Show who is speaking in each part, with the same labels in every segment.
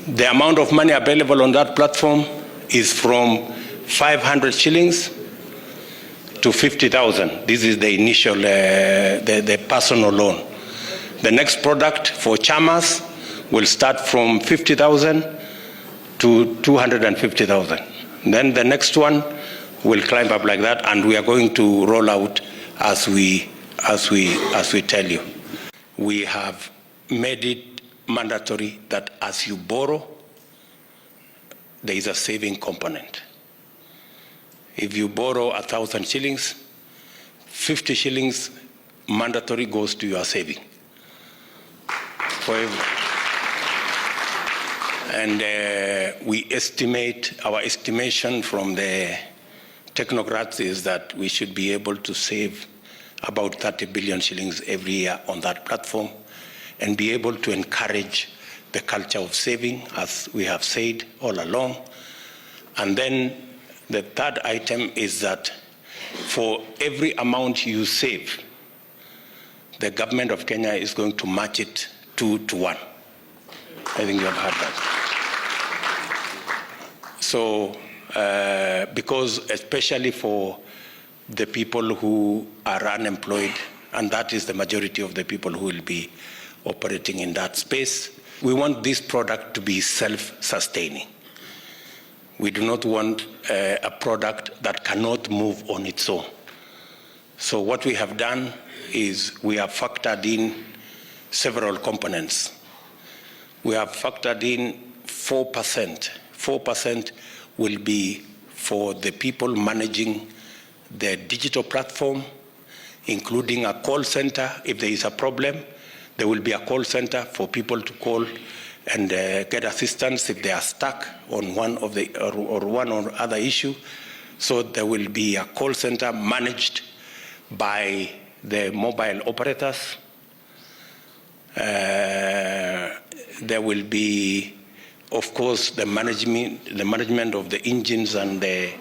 Speaker 1: The amount of money available on that platform is from 500 shillings to 50,000. This is the initial, the personal loan. The next product for chamas will start from 50,000 to 250,000. Then the next one will climb up like that, and we are going to roll out as we tell you. We have made it mandatory that as you borrow, there is a saving component. If you borrow 1,000 shillings, 50 shillings mandatory goes to your saving. And we estimate, our estimation from the technocrats is that we should be able to save about 30 billion shillings every year on that platform and be able to encourage the culture of saving, as we have said all along. And then the third item is that for every amount you save, the government of Kenya is going to match it 2 to 1. I think you have heard that. So, because especially for the people who are unemployed, and that is the majority of the people who will be operating in that space, we want this product to be self-sustaining. We do not want a product that cannot move on its own. So what we have done is we have factored in several components. We have factored in 4%. 4% will be for the people managing the digital platform, including a call center. If there is a problem, there will be a call center for people to call and get assistance if they are stuck on one of the or one or other issue. So there will be a call center managed by the mobile operators. There will be, of course, the management of the engines and the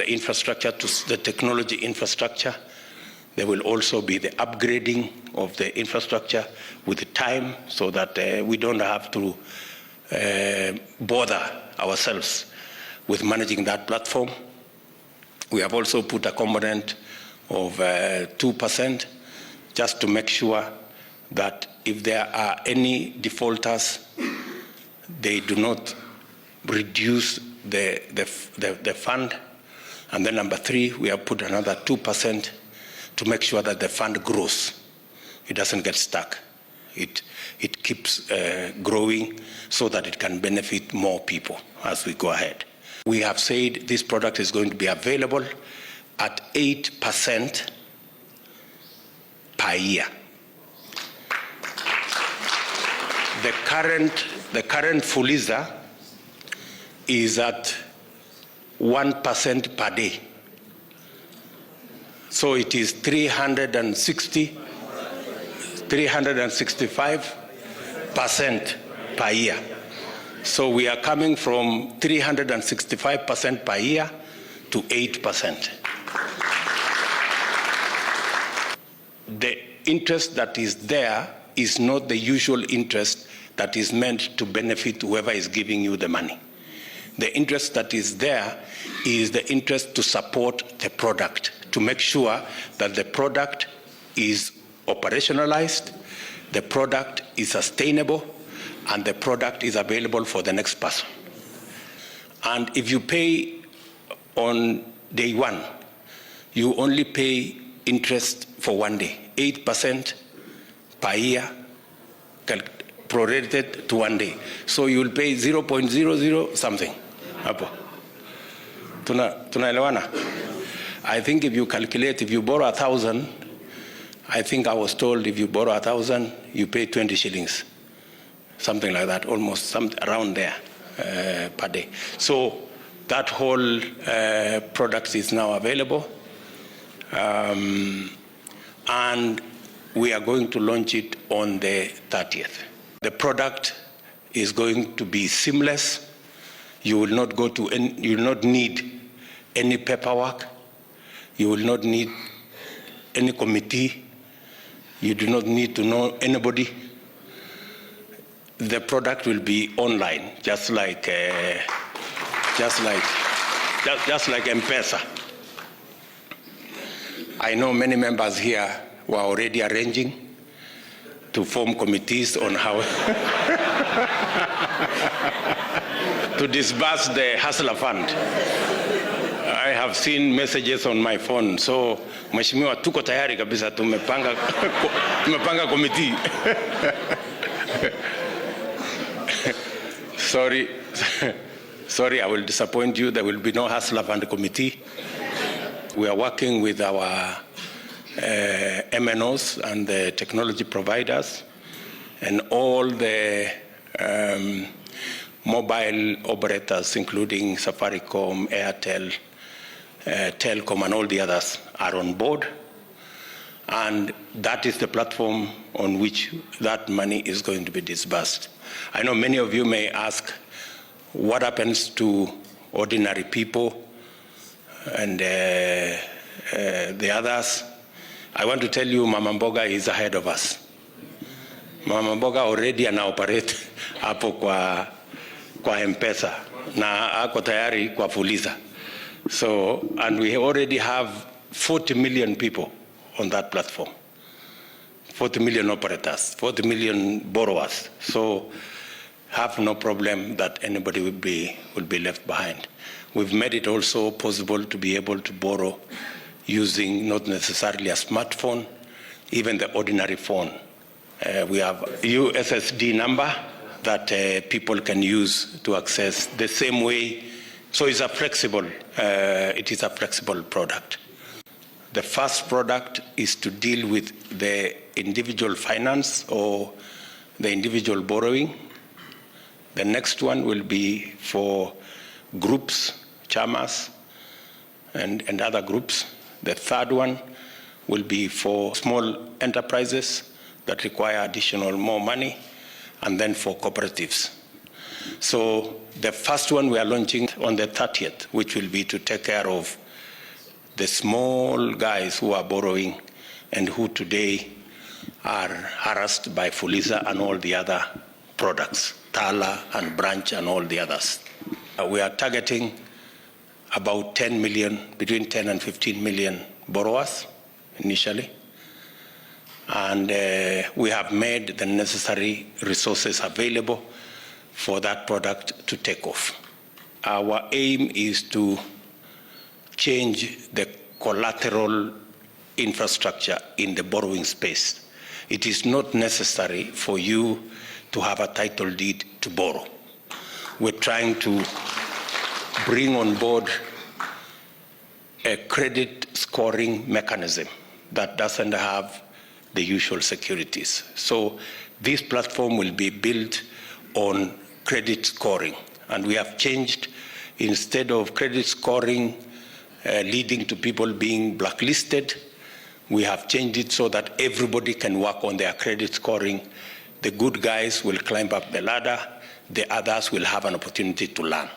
Speaker 1: infrastructure, to the technology infrastructure. There will also be the upgrading of the infrastructure with the time, so that we don't have to bother ourselves with managing that platform. We have also put a component of 2% just to make sure that if there are any defaulters, they do not reduce the fund. And then number 3, we have put another 2% to make sure that the fund grows. It doesn't get stuck. It keeps growing so that it can benefit more people as we go ahead. We have said this product is going to be available at 8% per year. The current Fuliza is at 1% per day. So it is 365% per year. So we are coming from 365% per year to 8%. The interest that is there is not the usual interest that is meant to benefit whoever is giving you the money. The interest that is there is the interest to support the product, to make sure that the product is operationalized, the product is sustainable, and the product is available for the next person. And if you pay on day 1, you only pay interest for 1 day, 8% per year, prorated to 1 day. So you will pay 0.00 something. Tunaelewana? I think if you calculate, if you borrow 1,000, I think I was told if you borrow 1,000, you pay 20 shillings. Something like that, almost around there per day. So that whole product is now available. And we are going to launch it on the 30th. The product is going to be seamless. You will not go to you will not need any paperwork. You will not need any committee. You do not need to know anybody. the product will be online, just like M-Pesa. I know many members here who are already arranging to form committees on how to disburse the Hustler Fund. I have seen messages on my phone. So, Mheshimiwa, tuko tayari kabisa, tumepanga committee. Sorry, I will disappoint you. There will be no Hustler Fund committee. We are working with our MNOs and the technology providers and all the mobile operators, including Safaricom, Airtel, Telcom, and all the others are on board. And that is the platform on which that money is going to be disbursed. I know many of you may ask, what happens to ordinary people and the others? I want to tell you, Mama Mboga is ahead of us. Mama Mboga already anaoperate hapo kwa M-Pesa na ako tayari kwa Fuliza. So, and we already have 40 million people on that platform. 40 million operators, 40 million borrowers. So, have no problem that anybody will be left behind. We've made it also possible to be able to borrow using not necessarily a smartphone, even the ordinary phone. We have USSD number that people can use to access the same way. So it's a flexible, it is a flexible product. The first product is to deal with the individual finance or the individual borrowing. The next one will be for groups, chamas, and other groups. The third one will be for small enterprises that require additional more money, and then for cooperatives. So the first one we are launching on the 30th, which will be to take care of the small guys who are borrowing and who today are harassed by Fuliza and all the other products, Tala and Branch and all the others. We are targeting about 10 million, between 10 and 15 million borrowers initially. And we have made the necessary resources available for that product to take off. Our aim is to change the collateral infrastructure in the borrowing space. It is not necessary for you to have a title deed to borrow. We're trying to bring on board a credit scoring mechanism that doesn't have the usual securities. So this platform will be built on credit scoring. And we have changed, instead of credit scoring leading to people being blacklisted, we have changed it so that everybody can work on their credit scoring. The good guys will climb up the ladder, the others will have an opportunity to learn.